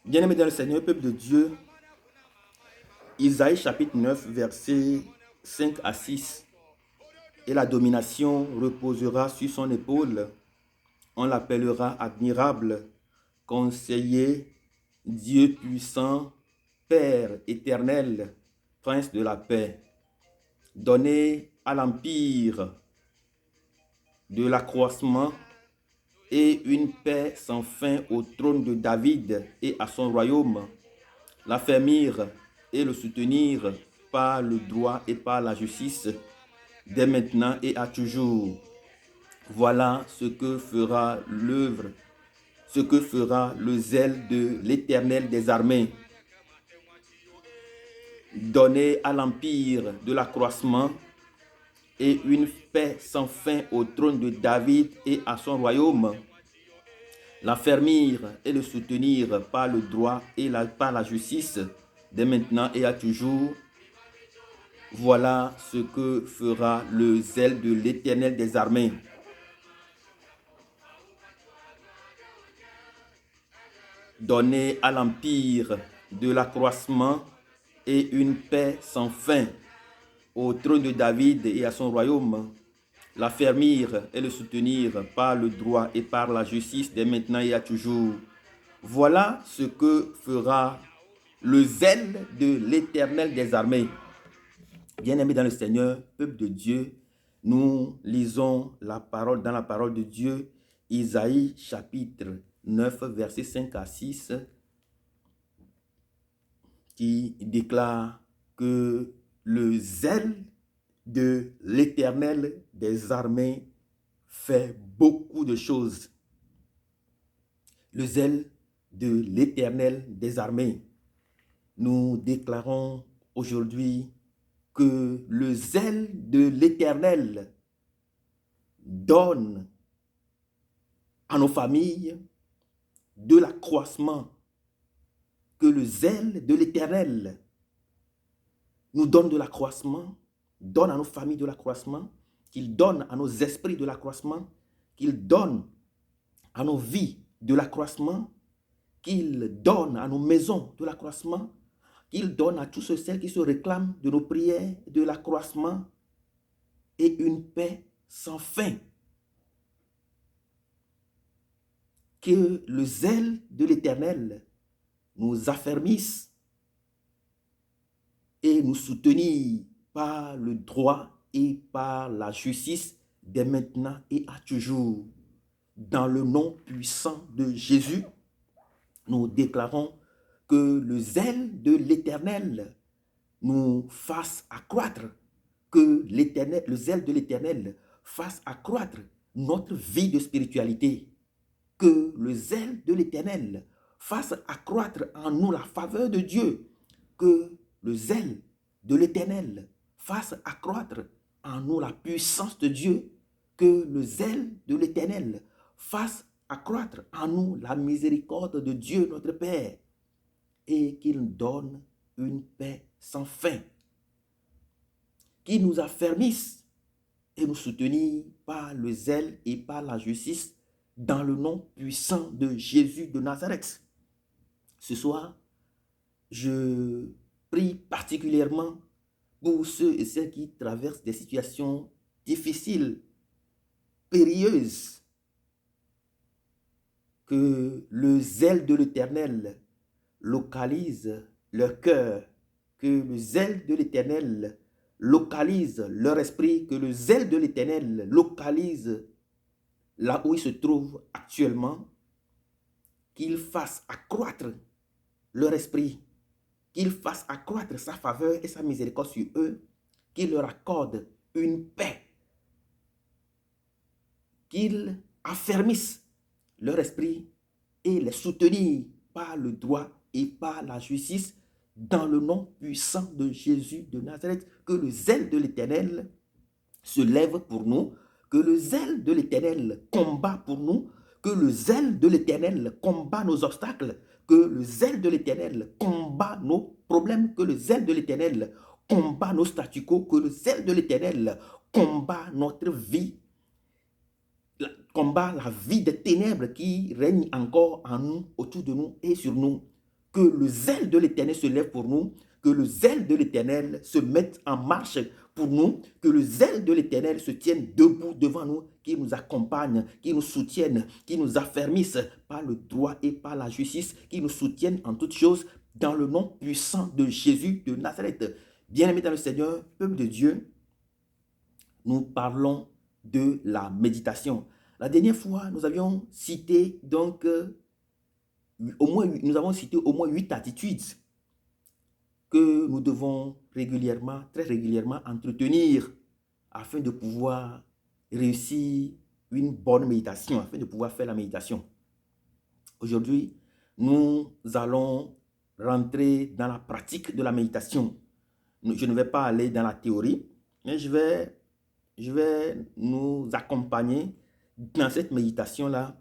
Bien-aimés dans le Seigneur, peuple de Dieu, Isaïe chapitre 9, versets 5 à 6. Et la domination reposera sur son épaule. On l'appellera admirable, conseiller, Dieu puissant, Père éternel, prince de la paix. Donné à l'empire de l'accroissement et une paix sans fin au trône de David et à son royaume. L'affermir et le soutenir par le droit et par la justice, dès maintenant et à toujours. Voilà ce que fera l'œuvre, ce que fera le zèle de l'Éternel des armées. Donner à l'empire de l'accroissement et une paix sans fin au trône de David et à son royaume. L'affermir et le soutenir par le droit et par la justice, dès maintenant et à toujours. Voilà ce que fera le zèle de l'Éternel des armées. Donner à l'empire de l'accroissement et une paix sans fin au trône de David et à son royaume. L'affermir et le soutenir par le droit et par la justice, dès maintenant et à toujours. Voilà ce que fera le zèle de l'Éternel des armées. Bien-aimés dans le Seigneur, peuple de Dieu, nous lisons la parole dans la parole de Dieu, Isaïe chapitre 9, versets 5 à 6, qui déclare que le zèle de l'Éternel des armées fait beaucoup de choses. Le zèle de l'Éternel des armées. Nous déclarons aujourd'hui que le zèle de l'Éternel donne à nos familles de l'accroissement, que le zèle de l'Éternel nous donne de l'accroissement, donne à nos familles de l'accroissement, qu'il donne à nos esprits de l'accroissement, qu'il donne à nos vies de l'accroissement, qu'il donne à nos maisons de l'accroissement, qu'il donne à tous ceux qui se réclament de nos prières de l'accroissement et une paix sans fin. Que le zèle de l'Éternel nous affermisse et nous soutenir par le droit et par la justice dès maintenant et à toujours. Dans le nom puissant de Jésus, nous déclarons que le zèle de l'Éternel nous fasse accroître, que le zèle de l'Éternel fasse accroître notre vie de spiritualité, que le zèle de l'Éternel fasse accroître en nous la faveur de Dieu, que le zèle de l'Éternel fasse accroître en nous la puissance de Dieu, que le zèle de l'Éternel fasse accroître en nous la miséricorde de Dieu notre Père, et qu'il nous donne une paix sans fin, qui nous affermisse et nous soutenir par le zèle et par la justice dans le nom puissant de Jésus de Nazareth. Ce soir, je prie particulièrement pour ceux et celles qui traversent des situations difficiles, périlleuses, que le zèle de l'Éternel localise leur cœur, que le zèle de l'Éternel localise leur esprit, que le zèle de l'Éternel localise là où ils se trouvent actuellement, qu'il fasse accroître leur esprit, qu'il fasse accroître sa faveur et sa miséricorde sur eux, qu'il leur accorde une paix, qu'il affermisse leur esprit et les soutenir par le droit et par la justice dans le nom puissant de Jésus de Nazareth. Que le zèle de l'Éternel se lève pour nous, que le zèle de l'Éternel combat pour nous, que le zèle de l'Éternel combat nos obstacles, que le zèle de l'Éternel combat nos problèmes, que le zèle de l'Éternel combat nos statu quo, que le zèle de l'Éternel combat notre vie, combat la vie des ténèbres qui règne encore en nous, autour de nous et sur nous. que le zèle de l'Éternel se lève pour nous, que le zèle de l'Éternel se mette en marche pour nous, que le zèle de l'Éternel se tienne debout devant nous, qui nous accompagne, qui nous soutienne, qui nous affermisse par le droit et par la justice, qui nous soutienne en toutes choses dans le nom puissant de Jésus de Nazareth. Bien-aimés dans le Seigneur, peuple de Dieu, nous parlons de la méditation. La dernière fois, nous avions cité donc nous avons cité au moins 8 attitudes que nous devons régulièrement, très régulièrement entretenir afin de pouvoir réussir une bonne méditation, afin de pouvoir faire la méditation. Aujourd'hui, nous allons rentrer dans la pratique de la méditation. Je ne vais pas aller dans la théorie, mais je vais nous accompagner dans cette méditation-là.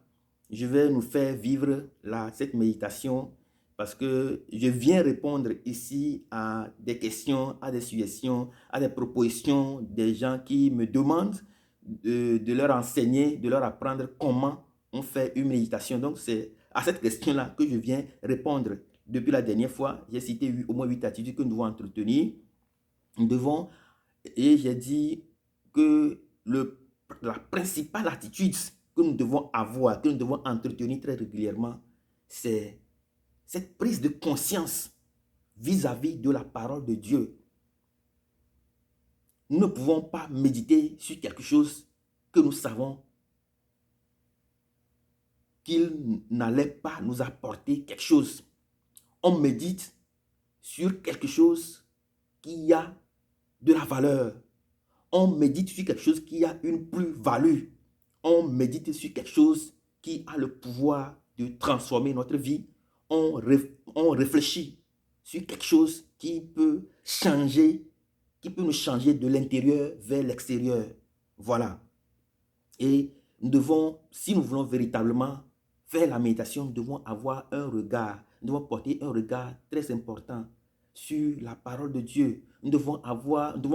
Je vais nous faire vivre cette méditation parce que je viens répondre ici à des questions, à des suggestions, à des propositions des gens qui me demandent de leur enseigner, de leur apprendre comment on fait une méditation. Donc, c'est à cette question-là que je viens répondre. Depuis la dernière fois, j'ai cité au moins 8 attitudes que nous devons entretenir. Nous devons, et j'ai dit que la principale attitude que nous devons avoir, que nous devons entretenir très régulièrement, c'est cette prise de conscience vis-à-vis de la parole de Dieu. Nous ne pouvons pas méditer sur quelque chose que nous savons qu'il n'allait pas nous apporter quelque chose. On médite sur quelque chose qui a de la valeur. On médite sur quelque chose qui a une plus-value. On médite sur quelque chose qui a le pouvoir de transformer notre vie. On réfléchit sur quelque chose qui peut changer, qui peut nous changer de l'intérieur vers l'extérieur. Voilà. Et nous devons, si nous voulons véritablement faire la méditation, nous devons avoir un regard, nous devons porter un regard très important sur la parole de Dieu. Nous devons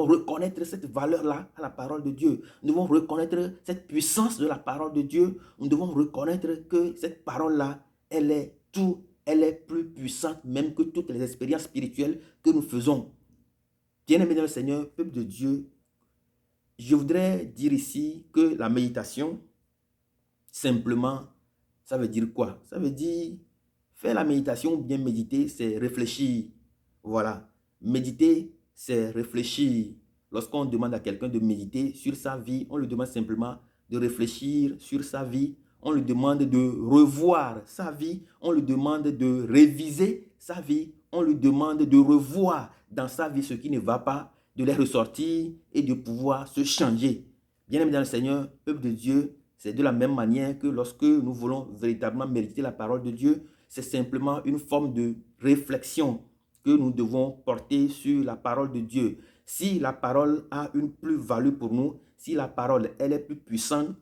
reconnaître cette valeur-là à la parole de Dieu. Nous devons reconnaître cette puissance de la parole de Dieu. Nous devons reconnaître que cette parole-là, elle est plus puissante même que toutes les expériences spirituelles que nous faisons. Bien-aimés dans le Seigneur, peuple de Dieu, je voudrais dire ici que la méditation, simplement, ça veut dire quoi? Ça veut dire faire la méditation ou bien méditer, c'est réfléchir. Voilà. Méditer, c'est réfléchir. Lorsqu'on demande à quelqu'un de méditer sur sa vie, on lui demande simplement de réfléchir sur sa vie. On lui demande de revoir sa vie. On lui demande de réviser sa vie. On lui demande de revoir dans sa vie ce qui ne va pas, de les ressortir et de pouvoir se changer. Bien-aimé dans le Seigneur, peuple de Dieu, c'est de la même manière que lorsque nous voulons véritablement méditer la parole de Dieu, c'est simplement une forme de réflexion que nous devons porter sur la parole de Dieu. Si la parole a une plus-value pour nous, si la parole elle est plus puissante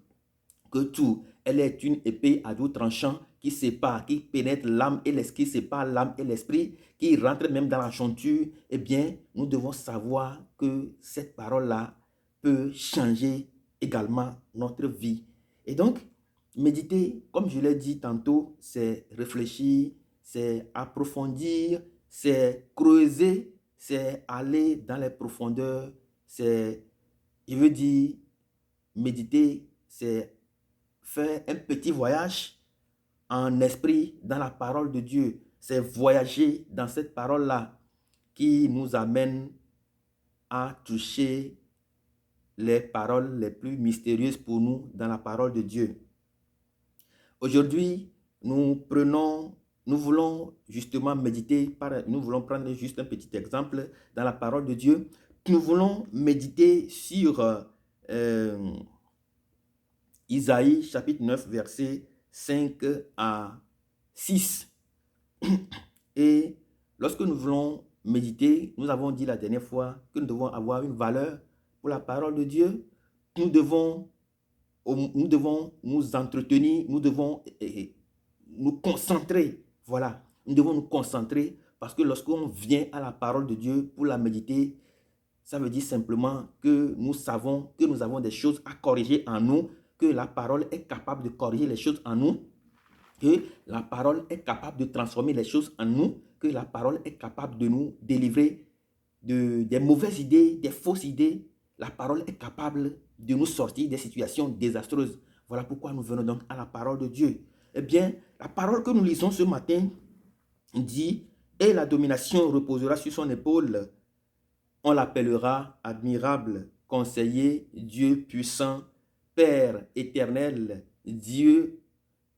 que tout, elle est une épée à double tranchant qui sépare, qui pénètre l'âme et l'esprit, qui sépare l'âme et l'esprit, qui rentre même dans la jointure, eh bien, nous devons savoir que cette parole-là peut changer également notre vie. Et donc, méditer, comme je l'ai dit tantôt, c'est réfléchir, c'est approfondir, c'est creuser, c'est aller dans les profondeurs, c'est, je veux dire, méditer, c'est faire un petit voyage en esprit dans la parole de Dieu. C'est voyager dans cette parole-là qui nous amène à toucher les paroles les plus mystérieuses pour nous dans la parole de Dieu. Aujourd'hui, nous voulons justement méditer, nous voulons prendre juste un petit exemple dans la parole de Dieu. Nous voulons méditer sur Isaïe chapitre 9, versets 5 à 6. Et lorsque nous voulons méditer, nous avons dit la dernière fois que nous devons avoir une valeur pour la parole de Dieu. Nous devons nous entretenir, nous devons nous concentrer. Voilà, nous devons nous concentrer parce que lorsqu'on vient à la parole de Dieu pour la méditer, ça veut dire simplement que nous savons que nous avons des choses à corriger en nous, que la parole est capable de corriger les choses en nous. que la parole est capable de transformer les choses en nous, que la parole est capable de nous délivrer des mauvaises idées, des fausses idées. La parole est capable de nous sortir des situations désastreuses. Voilà pourquoi nous venons donc à la parole de Dieu. Eh bien, la parole que nous lisons ce matin dit « Et la domination reposera sur son épaule. On l'appellera admirable, conseiller, Dieu puissant, Père éternel, Dieu,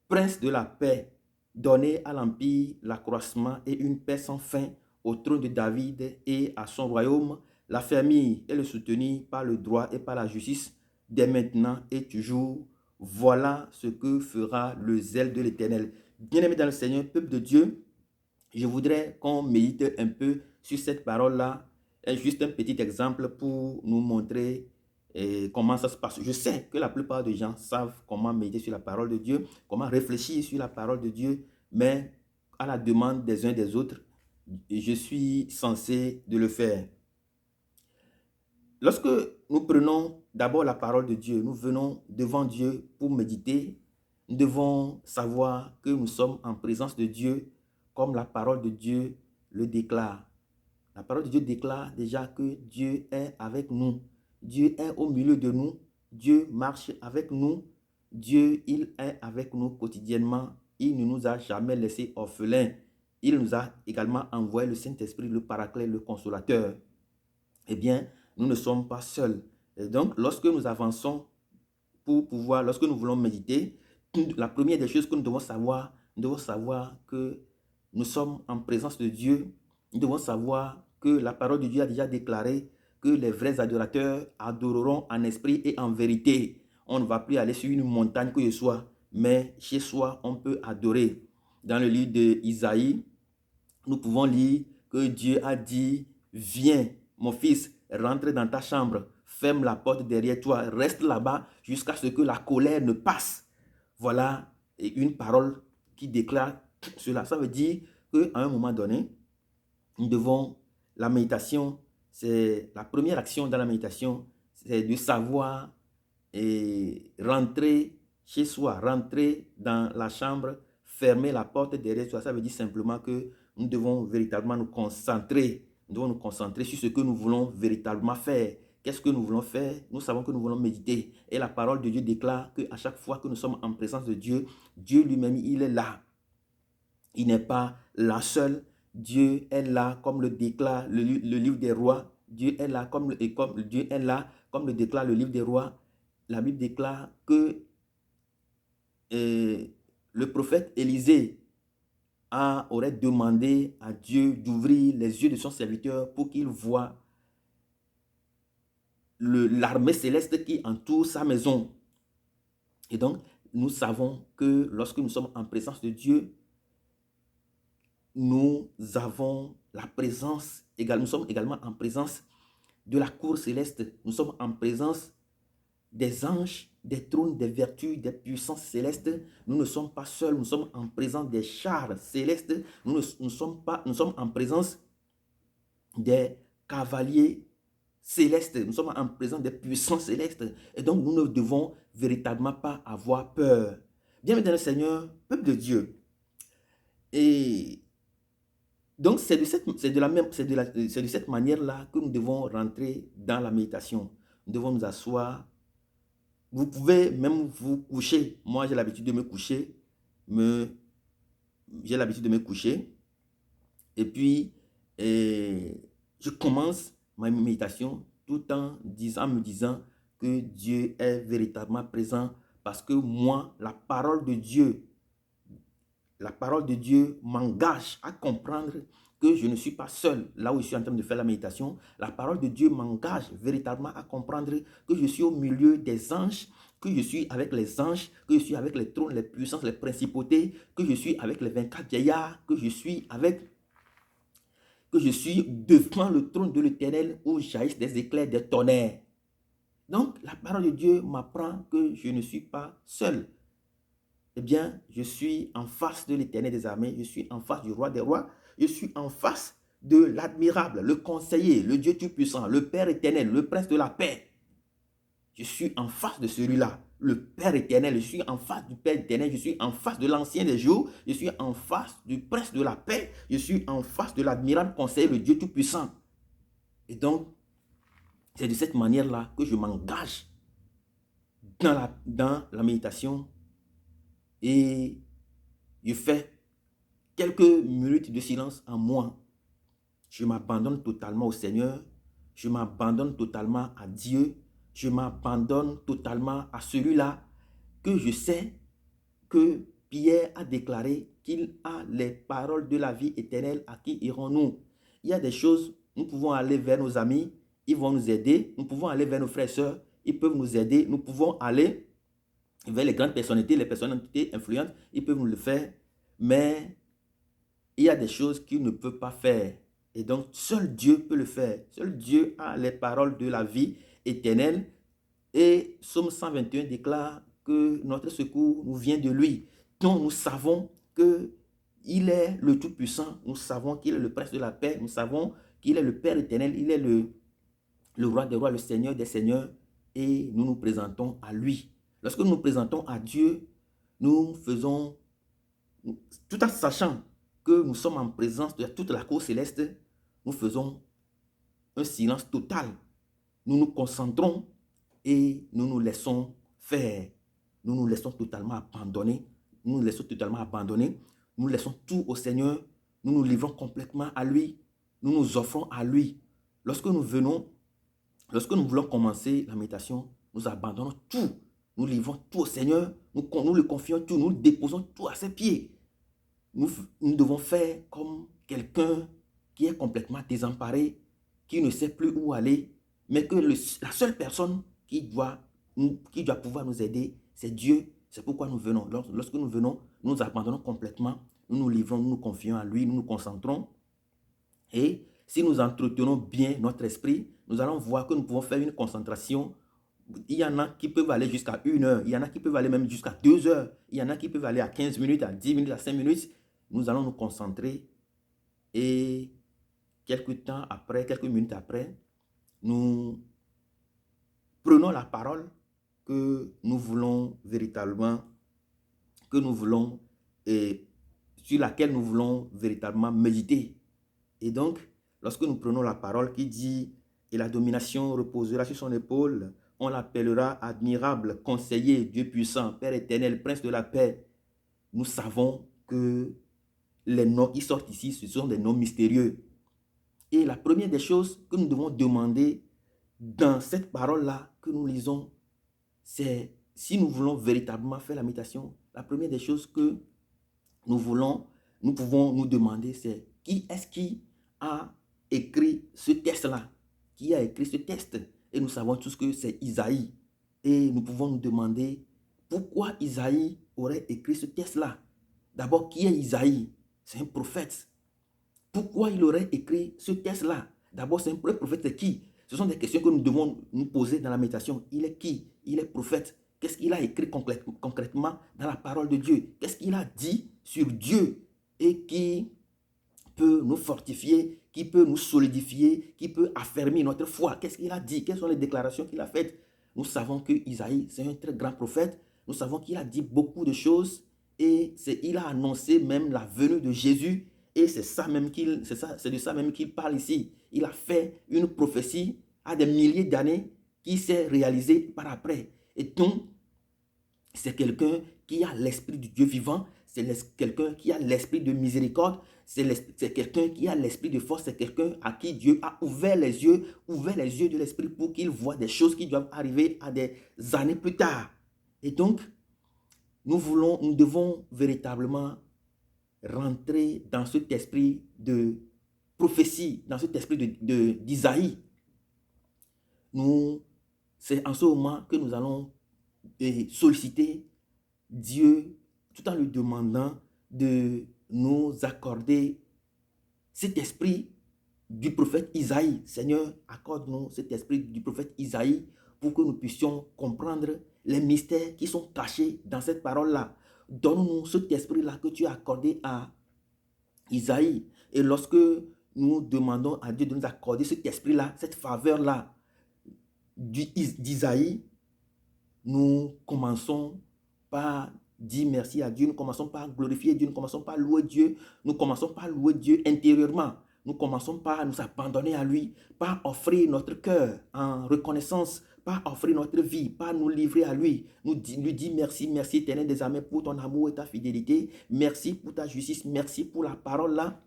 Prince de la paix, donner à l'empire l'accroissement et une paix sans fin au trône de David et à son royaume, la famille et le soutenir par le droit et par la justice, dès maintenant et toujours. Voilà ce que fera le zèle de l'Éternel. » Bien-aimés dans le Seigneur, peuple de Dieu, je voudrais qu'on médite un peu sur cette parole-là. Juste un petit exemple pour nous montrer comment ça se passe. Je sais que la plupart des gens savent comment méditer sur la parole de Dieu, comment réfléchir sur la parole de Dieu, mais à la demande des uns des autres, je suis censé de le faire. Lorsque nous prenons d'abord la parole de Dieu, nous venons devant Dieu pour méditer, nous devons savoir que nous sommes en présence de Dieu comme la parole de Dieu le déclare. La parole de Dieu déclare déjà que Dieu est avec nous. Dieu est au milieu de nous. Dieu marche avec nous. Dieu, il est avec nous quotidiennement. Il ne nous a jamais laissés orphelins. Il nous a également envoyé le Saint-Esprit, le Paraclet, le Consolateur. Eh bien, nous ne sommes pas seuls. Et donc, lorsque nous avançons lorsque nous voulons méditer, la première des choses que nous devons savoir que nous sommes en présence de Dieu. Nous devons savoir que la parole de Dieu a déjà déclaré que les vrais adorateurs adoreront en esprit et en vérité. On ne va plus aller sur une montagne que ce soit, mais chez soi, on peut adorer. Dans le livre d'Isaïe, nous pouvons lire que Dieu a dit « Viens, mon fils, rentre dans ta chambre, ferme la porte derrière toi, reste là-bas jusqu'à ce que la colère ne passe. » Voilà une parole qui déclare cela. Ça veut dire qu'à un moment donné, nous devons, la méditation, c'est la première action dans la méditation, c'est de savoir rentrer chez soi, rentrer dans la chambre, fermer la porte derrière soi. Ça veut dire simplement que nous devons véritablement nous concentrer. Nous devons nous concentrer sur ce que nous voulons véritablement faire. Qu'est-ce que nous voulons faire? Nous savons que nous voulons méditer. Et la parole de Dieu déclare qu'à chaque fois que nous sommes en présence de Dieu, Dieu lui-même, il est là. Il n'est pas là seul. Dieu est là, comme le déclare le livre des rois. Dieu est là, comme le déclare le livre des rois. La Bible déclare que le prophète Élisée aurait demandé à Dieu d'ouvrir les yeux de son serviteur pour qu'il voie l'armée céleste qui entoure sa maison. Et donc, nous savons que lorsque nous sommes en présence de Dieu, nous avons la présence, nous sommes également en présence de la cour céleste. Nous sommes en présence des anges, des trônes, des vertus, des puissances célestes. Nous ne sommes pas seuls, nous sommes en présence des chars célestes. Nous sommes en présence des cavaliers célestes. Nous sommes en présence des puissances célestes. Et donc, nous ne devons véritablement pas avoir peur. Bien, mesdames et Seigneur, peuple de Dieu. Et donc, c'est de cette manière-là que nous devons rentrer dans la méditation. Nous devons nous asseoir. Vous pouvez même vous coucher. Moi, j'ai l'habitude de me coucher. Et puis, je commence ma méditation tout en me disant que Dieu est véritablement présent parce que moi, la parole de Dieu m'engage à comprendre que je ne suis pas seul là où je suis en train de faire la méditation. La parole de Dieu m'engage véritablement à comprendre que je suis au milieu des anges, que je suis avec les anges, que je suis avec les trônes, les puissances, les principautés, que je suis avec les 24 vieillards, que je suis devant le trône de l'Éternel où jaillissent des éclairs, des tonnerres. Donc, la parole de Dieu m'apprend que je ne suis pas seul. Eh bien, je suis en face de l'Éternel des armées, je suis en face du roi des rois, je suis en face de l'admirable, le conseiller, le Dieu tout-puissant, le Père éternel, le prince de la paix. Je suis en face de celui-là. le Père éternel, je suis en face du Père éternel, je suis en face de l'ancien des jours, je suis en face du prince de la paix, je suis en face de l'admirable conseil, le Dieu Tout-Puissant. Et donc, c'est de cette manière-là que je m'engage dans la méditation et je fais quelques minutes de silence en moi. Je m'abandonne totalement au Seigneur, je m'abandonne totalement à Dieu, je m'abandonne totalement à celui-là que je sais que Pierre a déclaré qu'il a les paroles de la vie éternelle. À qui irons-nous? Il y a des choses, nous pouvons aller vers nos amis, ils vont nous aider. Nous pouvons aller vers nos frères et sœurs, ils peuvent nous aider. Nous pouvons aller vers les grandes personnalités, les personnalités influentes, ils peuvent nous le faire. Mais il y a des choses qu'ils ne peuvent pas faire. Et donc, seul Dieu peut le faire. Seul Dieu a les paroles de la vie éternelle. Et Psaume 121 déclare que notre secours nous vient de lui. Donc, nous savons qu'il est le Tout-Puissant. Nous savons qu'il est le Prince de la paix. Nous savons qu'il est le Père éternel. Il est le Roi des rois, le Seigneur des seigneurs. Et nous nous présentons à lui. Lorsque nous nous présentons à Dieu, nous faisons, tout en sachant que nous sommes en présence de toute la cour céleste, nous faisons un silence total. Nous nous concentrons et nous nous laissons faire. Nous nous laissons totalement abandonner. Nous nous laissons totalement abandonner. Nous laissons tout au Seigneur. Nous nous livrons complètement à lui. Nous nous offrons à lui. Lorsque nous voulons commencer la méditation, nous abandonnons tout. Nous livrons tout au Seigneur. Nous le confions tout. Nous déposons tout à ses pieds. Nous devons faire comme quelqu'un qui est complètement désemparé, qui ne sait plus où aller, mais que la seule personne qui doit pouvoir nous aider, c'est Dieu. C'est pourquoi nous venons. Lorsque nous venons, nous nous abandonnons complètement, nous nous livrons, nous nous confions à lui, nous nous concentrons. Et si nous entretenons bien notre esprit, nous allons voir que nous pouvons faire une concentration. Il y en a qui peuvent aller jusqu'à 1 heure, il y en a qui peuvent aller même jusqu'à 2 heures, il y en a qui peuvent aller à 15 minutes, à 10 minutes, à 5 minutes. Nous allons nous concentrer et quelques minutes après, nous prenons la parole que nous voulons véritablement, et sur laquelle nous voulons véritablement méditer. Et donc, lorsque nous prenons la parole qui dit « Et la domination reposera sur son épaule, on l'appellera admirable, conseiller, Dieu puissant, Père éternel, Prince de la paix », nous savons que les noms qui sortent ici, ce sont des noms mystérieux. Et la première des choses que nous devons demander dans cette parole-là que nous lisons, c'est si nous voulons véritablement faire la méditation, la première des choses que nous pouvons nous demander, c'est qui est-ce qui a écrit ce texte-là? Qui a écrit ce texte? Et nous savons tous que c'est Isaïe. Et nous pouvons nous demander pourquoi Isaïe aurait écrit ce texte-là. D'abord, qui est Isaïe? C'est un prophète. Pourquoi il aurait écrit ce texte-là? D'abord, c'est un prophète, c'est qui? Ce sont des questions que nous devons nous poser dans la méditation. Il est qui? Il est prophète. Qu'est-ce qu'il a écrit concrètement dans la parole de Dieu? Qu'est-ce qu'il a dit sur Dieu et qui peut nous fortifier, qui peut nous solidifier, qui peut affermir notre foi? Qu'est-ce qu'il a dit? Quelles sont les déclarations qu'il a faites? Nous savons que Isaïe, c'est un très grand prophète. Nous savons qu'il a dit beaucoup de choses et il a annoncé même la venue de Jésus. Et c'est de ça même qu'il parle ici. Il a fait une prophétie à des milliers d'années qui s'est réalisée par après. Et donc, c'est quelqu'un qui a l'esprit du Dieu vivant, c'est quelqu'un qui a l'esprit de miséricorde, c'est quelqu'un qui a l'esprit de force, c'est quelqu'un à qui Dieu a ouvert les yeux de l'esprit pour qu'il voit des choses qui doivent arriver à des années plus tard. Et donc, nous devons véritablement rentrer dans cet esprit de prophétie, dans cet esprit d'Isaïe. C'est en ce moment que nous allons solliciter Dieu tout en lui demandant de nous accorder cet esprit du prophète Isaïe. Seigneur, accorde-nous cet esprit du prophète Isaïe pour que nous puissions comprendre les mystères qui sont cachés dans cette parole-là. Donne-nous cet esprit-là que tu as accordé à Isaïe. Et lorsque nous demandons à Dieu de nous accorder cet esprit-là, cette faveur-là d'Isaïe, nous commençons par dire merci à Dieu, nous commençons par glorifier Dieu, nous commençons par louer Dieu, nous commençons par louer Dieu intérieurement. Nous commençons par nous abandonner à lui, par offrir notre cœur en reconnaissance, par offrir notre vie, par nous livrer à lui. Lui dire merci, merci éternel des armées pour ton amour et ta fidélité. Merci pour ta justice, merci pour la parole là.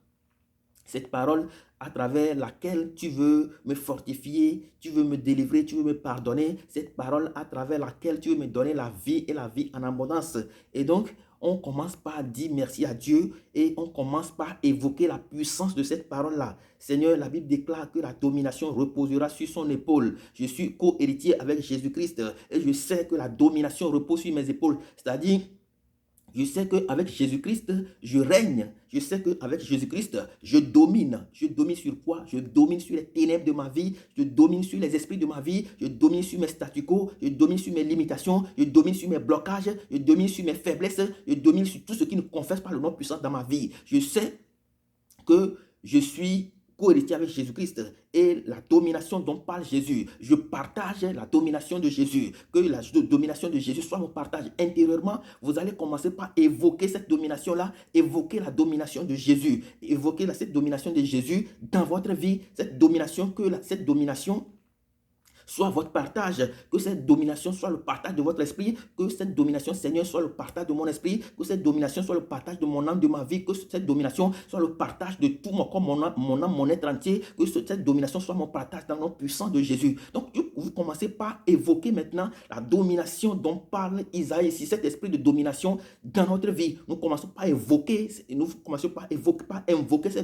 Cette parole à travers laquelle tu veux me fortifier, tu veux me délivrer, tu veux me pardonner. Cette parole à travers laquelle tu veux me donner la vie et la vie en abondance. Et donc, on commence par dire merci à Dieu et on commence par évoquer la puissance de cette parole-là. Seigneur, la Bible déclare que la domination reposera sur son épaule. Je suis co-héritier avec Jésus-Christ et je sais que la domination repose sur mes épaules. C'est-à-dire, je sais qu'avec Jésus-Christ, je règne. Je sais qu'avec Jésus-Christ, je domine. Je domine sur quoi? Je domine sur les ténèbres de ma vie. Je domine sur les esprits de ma vie. Je domine sur mes statu quo. Je domine sur mes limitations. Je domine sur mes blocages. Je domine sur mes faiblesses. Je domine sur tout ce qui ne confesse pas le nom puissant dans ma vie. Je sais que je suis co-héritier avec Jésus-Christ et la domination dont parle Jésus. Je partage la domination de Jésus. Que la domination de Jésus soit mon partage intérieurement. Vous allez commencer par évoquer cette domination-là, évoquer la domination de Jésus, évoquer cette domination de Jésus dans votre vie, cette domination soit votre partage, que cette domination soit le partage de votre esprit, que cette domination, Seigneur, soit le partage de mon esprit, que cette domination soit le partage de mon âme, de ma vie, que cette domination soit le partage de tout mon corps, mon âme, mon être entier, que cette domination soit mon partage dans le nom puissant de Jésus. Donc, vous commencez par évoquer maintenant la domination dont parle Isaïe ici, cet esprit de domination dans notre vie. Nous commençons par invoquer cette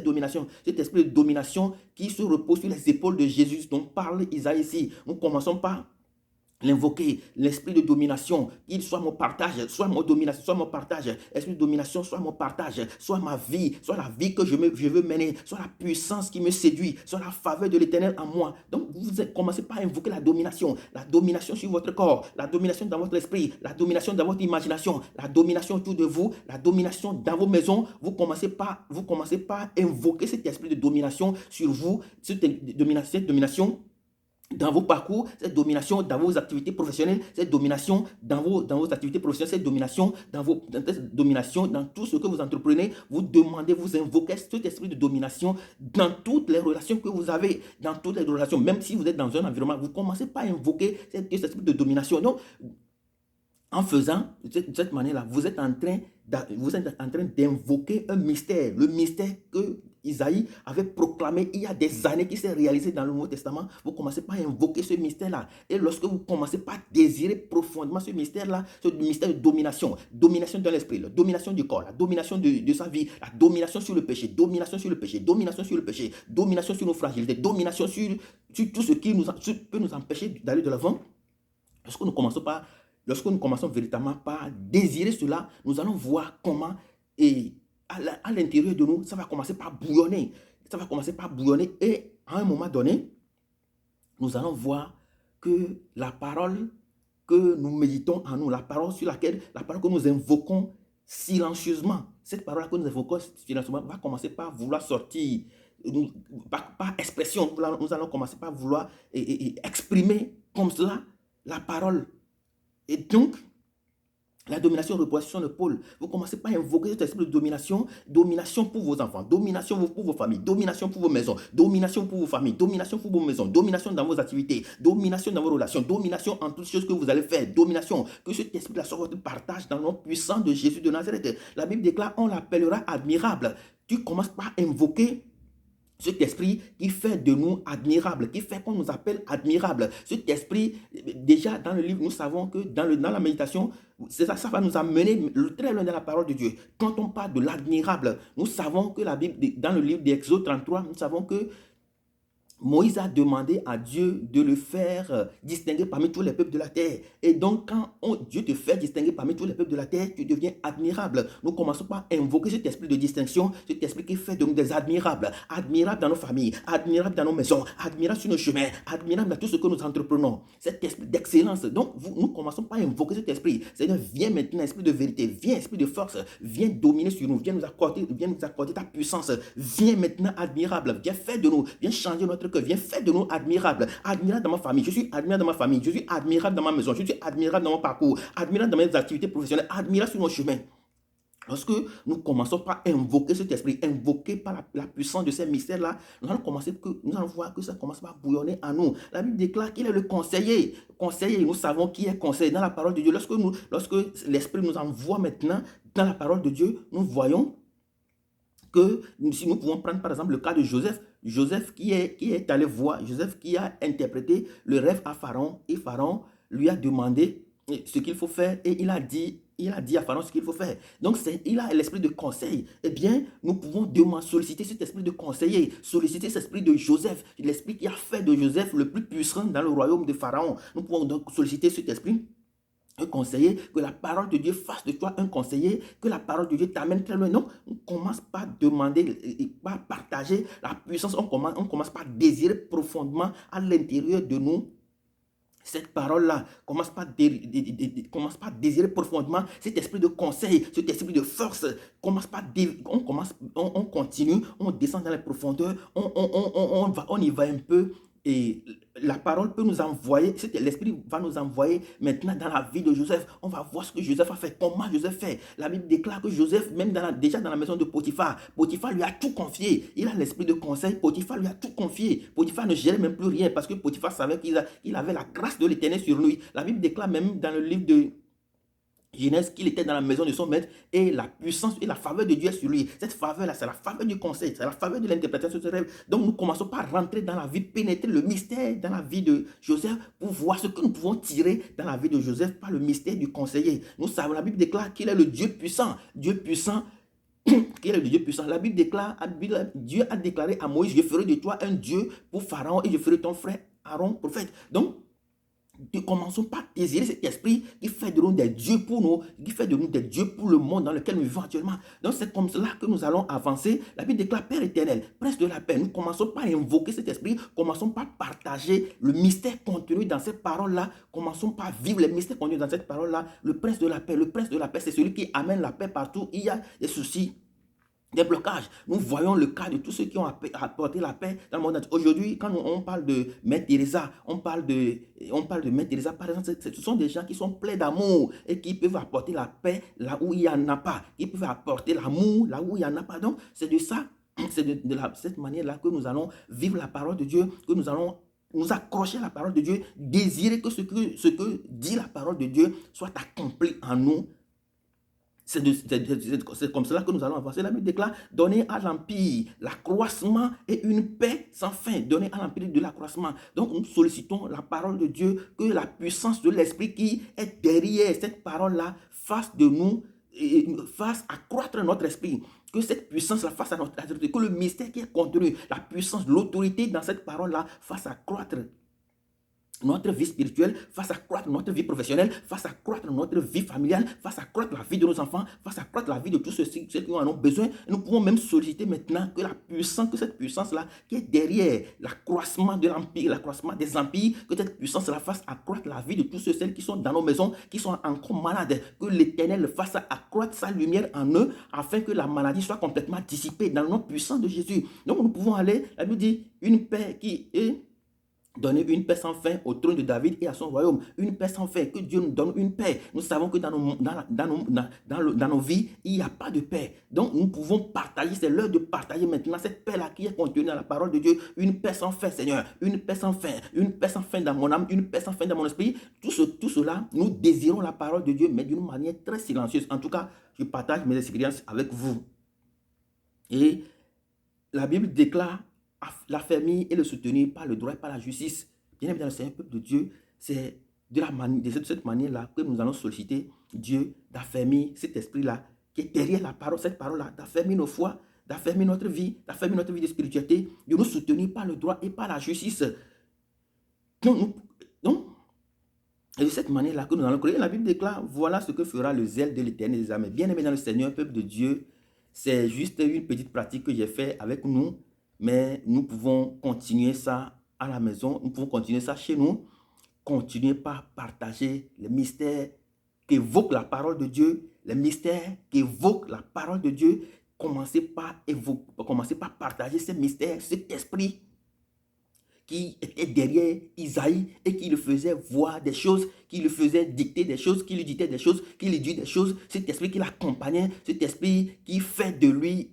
domination, cet esprit de domination qui se repose sur les épaules de Jésus dont parle Isaïe ici. Nous commençons par l'invoquer, l'esprit de domination, qu'il soit mon partage, soit mon domination, soit mon partage, esprit de domination, soit mon partage, soit ma vie, soit la vie que je veux mener, soit la puissance qui me séduit, soit la faveur de l'Éternel en moi. Donc, vous commencez par invoquer la domination sur votre corps, la domination dans votre esprit, la domination dans votre imagination, la domination autour de vous, la domination dans vos maisons. Vous commencez par invoquer cet esprit de domination sur vous, cette domination dans vos parcours, cette domination dans vos activités professionnelles, cette domination dans vos activités professionnelles, cette domination dans tout ce que vous entreprenez, vous demandez, vous invoquez cet esprit de domination dans toutes les relations que vous avez, dans toutes les relations, même si vous êtes dans un environnement, vous commencez par invoquer cet esprit de domination. Donc, en faisant de cette manière-là, vous êtes en train d'invoquer un mystère, le mystère que Isaïe avait proclamé il y a des années, qui s'est réalisé dans le Nouveau Testament. Vous commencez par invoquer ce mystère-là. Et lorsque vous commencez par désirer profondément ce mystère-là, ce mystère de domination dans l'esprit, la domination du corps, la domination de sa vie, la domination sur le péché, domination sur nos fragilités, domination sur tout ce qui peut nous empêcher d'aller de l'avant. Lorsque nous commençons véritablement par désirer cela, nous allons voir comment, et à l'intérieur de nous, ça va commencer par bouillonner. Et à un moment donné, nous allons voir que la parole que nous méditons en nous, la parole que nous invoquons silencieusement, cette parole que nous invoquons silencieusement va commencer par vouloir sortir, par expression. Nous allons commencer par vouloir exprimer comme cela la parole. Et donc, la domination repose sur l'épaule. Vous commencez par invoquer cet esprit de domination pour vos enfants, domination pour vos familles, domination pour vos maisons, domination pour vos familles, domination pour vos maisons, domination dans vos activités, domination dans vos relations, domination en toutes choses que vous allez faire, domination, que cet esprit-là soit votre partage dans le nom puissant de Jésus de Nazareth. La Bible déclare, on l'appellera admirable. Tu commences par invoquer cet esprit qui fait de nous admirables, qui fait qu'on nous appelle admirables. Cet esprit, déjà dans le livre, nous savons que dans la méditation, ça va nous amener très loin de la parole de Dieu. Quand on parle de l'admirable, nous savons que la Bible, dans le livre d'Exode 33, nous savons que Moïse a demandé à Dieu de le faire distinguer parmi tous les peuples de la terre. Et donc, quand Dieu te fait distinguer parmi tous les peuples de la terre, tu deviens admirable. Nous commençons par invoquer cet esprit de distinction, cet esprit qui fait de nous des admirables. Admirables dans nos familles, admirables dans nos maisons, admirables sur nos chemins, admirables dans tout ce que nous entreprenons. Cet esprit d'excellence. Donc, nous commençons par invoquer cet esprit. Seigneur, viens maintenant, esprit de vérité, viens, esprit de force, viens dominer sur nous, viens nous accorder ta puissance. Viens maintenant, admirable, viens faire de nous, viens changer notre cœur, viens faire de nous admirables. Admirable dans ma famille, je suis admirable dans ma famille, je suis admirable dans ma maison, je suis admirable dans mon parcours, admirable dans mes activités professionnelles, admirable sur mon chemin. Lorsque nous commençons par invoquer cet esprit, invoquer par la puissance de ces mystères-là, nous allons voir que ça commence par bouillonner en nous. La Bible déclare qu'il est le conseiller. Conseiller, nous savons qui est conseiller dans la parole de Dieu. Lorsque l'esprit nous envoie maintenant dans la parole de Dieu, nous voyons que si nous pouvons prendre par exemple le cas de Joseph, Joseph qui est allé voir, Joseph qui a interprété le rêve à Pharaon, et Pharaon lui a demandé ce qu'il faut faire, et il a dit à Pharaon ce qu'il faut faire. Donc, il a l'esprit de conseil. Eh bien, nous pouvons solliciter cet esprit de conseiller, solliciter cet esprit de Joseph, l'esprit qui a fait de Joseph le plus puissant dans le royaume de Pharaon. Nous pouvons donc solliciter cet esprit, un conseiller, que la parole de Dieu fasse de toi un conseiller, que la parole de Dieu t'amène très loin. Non, on commence par demander et par partager la puissance, on commence par désirer profondément à l'intérieur de nous cette parole-là. Commence par désirer profondément cet esprit de conseil, cet esprit de force. On continue, on descend dans les profondeurs, on y va un peu. Et la parole peut nous envoyer, l'esprit va nous envoyer maintenant dans la vie de Joseph. On va voir ce que Joseph a fait, comment Joseph fait. La Bible déclare que Joseph, même déjà dans la maison de Potiphar, Potiphar lui a tout confié. Il a l'esprit de conseil, Potiphar lui a tout confié. Potiphar ne gérait même plus rien parce que Potiphar savait qu'il avait la grâce de l'Éternel sur lui. La Bible déclare même dans le livre de Genèse qu'il était dans la maison de son maître et la puissance et la faveur de Dieu est sur lui. Cette faveur-là, c'est la faveur du conseil, c'est la faveur de l'interprétation de ce rêve. Donc nous commençons par rentrer dans la vie, pénétrer le mystère dans la vie de Joseph pour voir ce que nous pouvons tirer dans la vie de Joseph par le mystère du conseiller. Nous savons, la Bible déclare qu'il est le Dieu puissant. Dieu puissant, qu'il est le Dieu puissant. La Bible déclare, Dieu a déclaré à Moïse, je ferai de toi un Dieu pour Pharaon et je ferai ton frère Aaron prophète. Donc, nous commençons par désirer cet esprit qui fait de nous des dieux pour nous, qui fait de nous des dieux pour le monde dans lequel nous vivons actuellement. Donc c'est comme cela que nous allons avancer. La Bible déclare Père éternel, prince de la paix. Nous commençons par invoquer cet esprit, commençons par partager le mystère contenu dans cette parole-là, commençons par vivre les mystères contenus dans cette parole-là. Le prince de la paix, c'est celui qui amène la paix partout. Il y a des soucis, des blocages. Nous voyons le cas de tous ceux qui ont apporté la paix dans le monde entier. Aujourd'hui, quand on parle de Mère Teresa, on parle de Mère Teresa, par exemple, ce sont des gens qui sont pleins d'amour et qui peuvent apporter la paix là où il n'y en a pas. Ils peuvent apporter l'amour là où il n'y en a pas. Donc, c'est de ça, c'est de cette manière-là que nous allons vivre la parole de Dieu, que nous allons nous accrocher à la parole de Dieu, désirer que ce que dit la parole de Dieu soit accompli en nous. C'est comme cela que nous allons avancer. La Bible déclare, donner à l'Empire l'accroissement et une paix sans fin. Donner à l'Empire de l'accroissement. Donc nous sollicitons la parole de Dieu, que la puissance de l'Esprit qui est derrière cette parole-là fasse de nous, fasse accroître notre esprit. Que cette puissance-là fasse à notre esprit. Que le mystère qui est contenu, la puissance, l'autorité dans cette parole-là fasse accroître notre vie spirituelle, fasse accroître notre vie professionnelle, fasse accroître notre vie familiale, fasse accroître la vie de nos enfants, fasse accroître la vie de tous ceux qui en ont besoin. Nous pouvons même solliciter maintenant que cette puissance-là qui est derrière l'accroissement de l'empire, l'accroissement des empires, que cette puissance-là fasse accroître la vie de tous ceux qui sont dans nos maisons, qui sont encore malades, que l'Éternel fasse accroître sa lumière en eux, afin que la maladie soit complètement dissipée dans le nom puissant de Jésus. Donc nous pouvons aller, la Bible dit, une paix qui est donner une paix sans fin au trône de David et à son royaume. Une paix sans fin, que Dieu nous donne une paix. Nous savons que dans nos vies, il n'y a pas de paix. Donc nous pouvons partager, c'est l'heure de partager maintenant cette paix-là qui est contenue dans la parole de Dieu. Une paix sans fin, Seigneur. Une paix sans fin. Une paix sans fin dans mon âme, une paix sans fin dans mon esprit. Tout cela, nous désirons la parole de Dieu, mais d'une manière très silencieuse. En tout cas, je partage mes expériences avec vous. Et la Bible déclare la famille et le soutenir par le droit et par la justice. Bien évidemment, c'est un peuple de Dieu. C'est de cette manière-là que nous allons solliciter Dieu d'affermir cet esprit-là qui est derrière la parole, cette parole-là, d'affermir nos foi, d'affermir notre vie de spiritualité, de nous soutenir par le droit et par la justice. Donc, et de cette manière-là que nous allons créer, la Bible déclare, voilà ce que fera le zèle de l'Éternel des armées. Bien aimé dans le Seigneur, peuple de Dieu, c'est juste une petite pratique que j'ai fait avec nous. Mais nous pouvons continuer ça à la maison, nous pouvons continuer ça chez nous, continuer par partager les mystères qu'évoque la parole de Dieu, les mystères qu'évoque la parole de Dieu. Commencez par partager ces mystères, cet esprit qui était derrière Isaïe et qui le faisait voir des choses, qui le faisait dicter des choses, qui lui dictait des choses, qui lui dit des choses. Cet esprit qui l'accompagnait, cet esprit qui fait de lui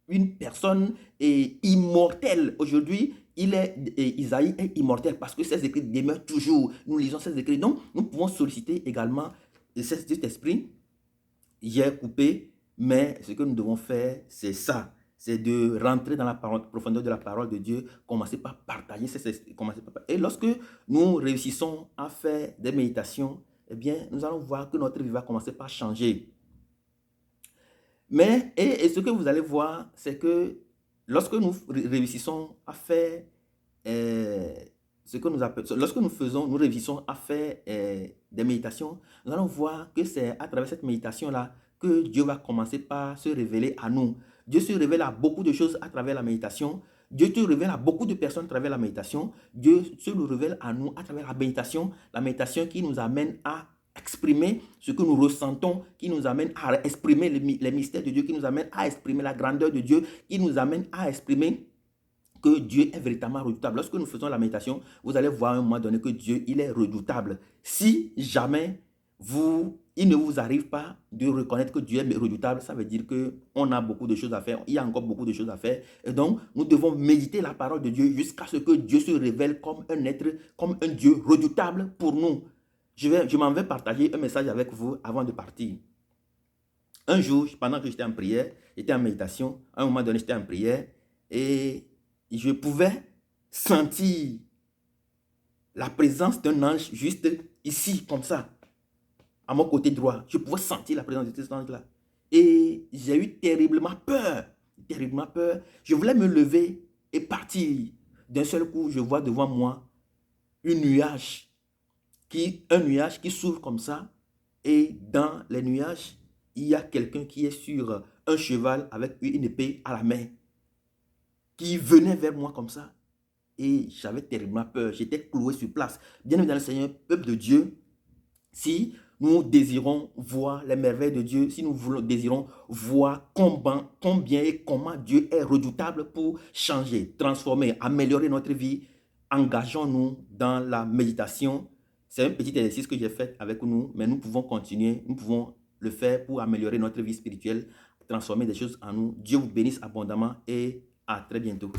une personne immortelle. Aujourd'hui, Isaïe est immortel parce que ses écrits demeurent toujours. Nous lisons ses écrits. Donc, nous pouvons solliciter également cet esprit. J'ai coupé, mais ce que nous devons faire, c'est ça. C'est de rentrer dans la profondeur de la parole de Dieu, commencer par partager. Et lorsque nous réussissons à faire des méditations, eh bien, nous allons voir que notre vie va commencer par changer. Mais, et ce que vous allez voir, c'est que lorsque nous réussissons à faire lorsque nous réussissons à faire des méditations, nous allons voir que c'est à travers cette méditation-là que Dieu va commencer par se révéler à nous. Dieu se révèle à beaucoup de choses à travers la méditation. Dieu te révèle à beaucoup de personnes à travers la méditation. Dieu se le révèle à nous à travers la méditation qui nous amène à exprimer ce que nous ressentons, qui nous amène à exprimer les mystères de Dieu, qui nous amène à exprimer la grandeur de Dieu, qui nous amène à exprimer que Dieu est véritablement redoutable. Lorsque nous faisons la méditation, vous allez voir à un moment donné que Dieu, il est redoutable. Si jamais il ne vous arrive pas de reconnaître que Dieu est redoutable, ça veut dire qu'on a beaucoup de choses à faire, il y a encore beaucoup de choses à faire. Et donc, nous devons méditer la parole de Dieu jusqu'à ce que Dieu se révèle comme un être, comme un Dieu redoutable pour nous. Je m'en vais partager un message avec vous avant de partir. Un jour, pendant que j'étais en prière, j'étais en méditation, à un moment donné, j'étais en prière et je pouvais sentir la présence d'un ange juste ici, comme ça, à mon côté droit. Je pouvais sentir la présence de cet ange-là. Et j'ai eu terriblement peur. Terriblement peur. Je voulais me lever et partir. D'un seul coup, je vois devant moi un nuage qui s'ouvre comme ça. Et dans les nuages, il y a quelqu'un qui est sur un cheval avec une épée à la main, qui venait vers moi comme ça. Et j'avais terriblement peur. J'étais cloué sur place. Bien évidemment, dans le Seigneur, peuple de Dieu, si nous désirons voir les merveilles de Dieu, si nous désirons voir combien et comment Dieu est redoutable pour changer, transformer, améliorer notre vie, engageons-nous dans la méditation. C'est un petit exercice que j'ai fait avec nous, mais nous pouvons continuer, nous pouvons le faire pour améliorer notre vie spirituelle, transformer des choses en nous. Dieu vous bénisse abondamment et à très bientôt.